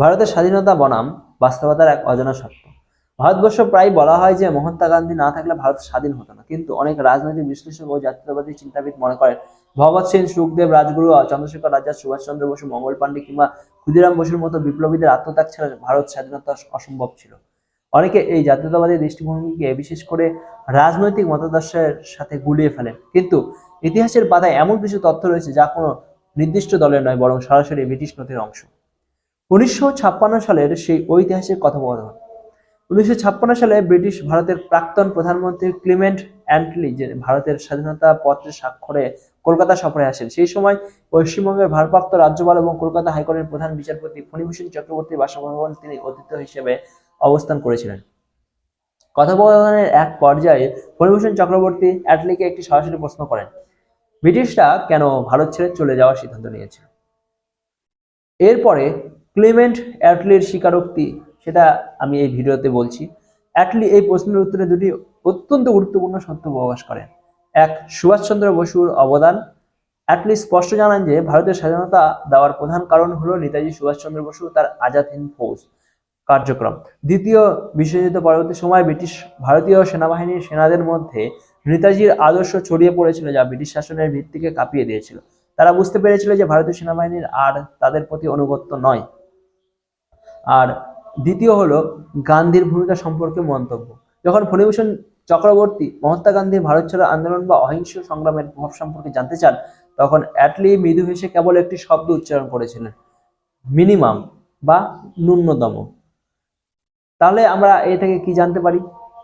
ভারতের স্বাধীনতা বনাম বাস্তবতার এক অজানা সত্য। ভারতবর্ষ প্রায় বলা হয় যে মহাত্মা গান্ধী না থাকলে ভারত স্বাধীন হতো না, কিন্তু অনেক রাজনৈতিক বিশ্লেষক ও জাতীয়তাবাদী চিন্তাবিদ মনে করেন ভগৎ সিং, সুখদেব, রাজগুরু, চন্দ্রশেখর আজাদ, সুভাষচন্দ্র বসু, মঙ্গল পাণ্ডে কিংবা ক্ষুদিরাম বসুর মতো বিপ্লবীদের আত্মত্যাগ ছাড়া ভারত স্বাধীনতা অসম্ভব ছিল। অনেকে এই জাতীয়তাবাদী দৃষ্টিভঙ্গিকে বিশেষ করে রাজনৈতিক মতাদর্শের সাথে গুলিয়ে ফেলেন, কিন্তু ইতিহাসের পাতায় এমন কিছু তথ্য রয়েছে যা কোনো নির্দিষ্ট দলের নয়, বরং সরাসরি ব্রিটিশ নথির অংশ। 1956 সালের সেই ঐতিহাসিক কথোপকথন। 1956 সালে ব্রিটিশ ভারতের প্রাক্তন প্রধানমন্ত্রী ক্লিমেন্ট অ্যাটলি যে ভারতের স্বাধীনতা পত্রে স্বাক্ষরে কলকাতা সফরে আসেন। সেই সময় পশ্চিমবঙ্গের ভারপ্রাপ্ত রাজ্যপাল এবং কলকাতা হাইকোর্টের প্রধান বিচারপতি ফণীভূষণ চক্রবর্তীর বাসভবনে তিনি অতিথি হিসেবে অবস্থান করেছিলেন। কথোপকথনের এক পর্যায়ে ফণীভূষণ চক্রবর্তী অ্যাটলিকে একটি সরাসরি প্রশ্ন করেন, ব্রিটিশরা কেন ভারত ছেড়ে চলে যাওয়ার সিদ্ধান্ত নিয়েছিল। এরপরে ক্লিমেন্ট অ্যাটলির স্বীকারোক্তি, সেটা আমি এই ভিডিওতে বলছি। অ্যাটলি এই প্রশ্নের উত্তরে দুটি অত্যন্ত গুরুত্বপূর্ণ সত্য প্রকাশ করেন। এক, সুভাষচন্দ্র বসুর অবদান। অ্যাটলি স্পষ্ট জানান যে ভারতের স্বাধীনতা দেওয়ার প্রধান কারণ হলো নেতাজি সুভাষচন্দ্র বসু তার আজাদ হিন্দ ফৌজ কার্যক্রম। দ্বিতীয়, বিশ্বযুদ্ধ পরবর্তী সময় ব্রিটিশ ভারতীয় সেনাবাহিনীর সেনাদের মধ্যে নেতাজির আদর্শ ছড়িয়ে পড়েছিল, যা ব্রিটিশ শাসনের ভিত্তিকে কাঁপিয়ে দিয়েছিল। তারা বুঝতে পেরেছিল যে ভারতীয় সেনাবাহিনীর আর তাদের প্রতি অনুগত্য নয়। আর দ্বিতীয় হলো গান্ধীর ভূমিকা সম্পর্কে মন্তব্য। যখন ফণীভূষণ চক্রবর্তী মহাত্মা গান্ধীর ভারত ছাড়ো আন্দোলন বা অহিংস সংগ্রামের প্রভাব সম্পর্কে জানতে চান, তখন অ্যাটলি মৃদু হেসে কেবল একটি শব্দ উচ্চারণ করেছিলেন, মিনিমাম বা ন্যূনতম। তাহলে আমরা এ থেকে কি জানতে পারি?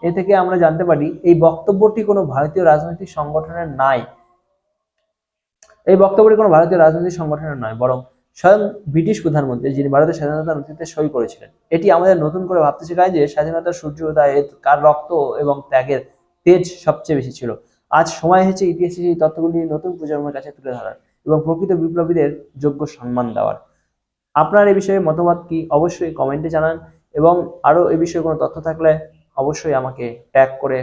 এ থেকে আমরা জানতে পারি এই বক্তব্যটি কোনো ভারতীয় রাজনৈতিক সংগঠনের নাই, বরং স্বয়ং ব্রিটিশ প্রধানমন্ত্রী, যিনি ভারতের স্বাধীনতা নথিতে সই করেছিলেন। এটি আমাদের নতুন করে ভাবতে শেখায় যে স্বাধীনতার সূর্যোদয়ে কার রক্ত এবং ত্যাগের তেজ সবচেয়ে বেশি ছিল। আজ সময় হয়েছে ইতিহাসে সেই তথ্যগুলি নতুন প্রজন্মের কাছে তুলে ধরার এবং প্রকৃত বিপ্লবীদের যোগ্য সম্মান দেওয়ার। আপনার এই বিষয়ে মতামত কি? অবশ্যই কমেন্টে জানান, এবং আরো এই বিষয়ে কোনো তথ্য থাকলে অবশ্যই আমাকে ট্যাগ করে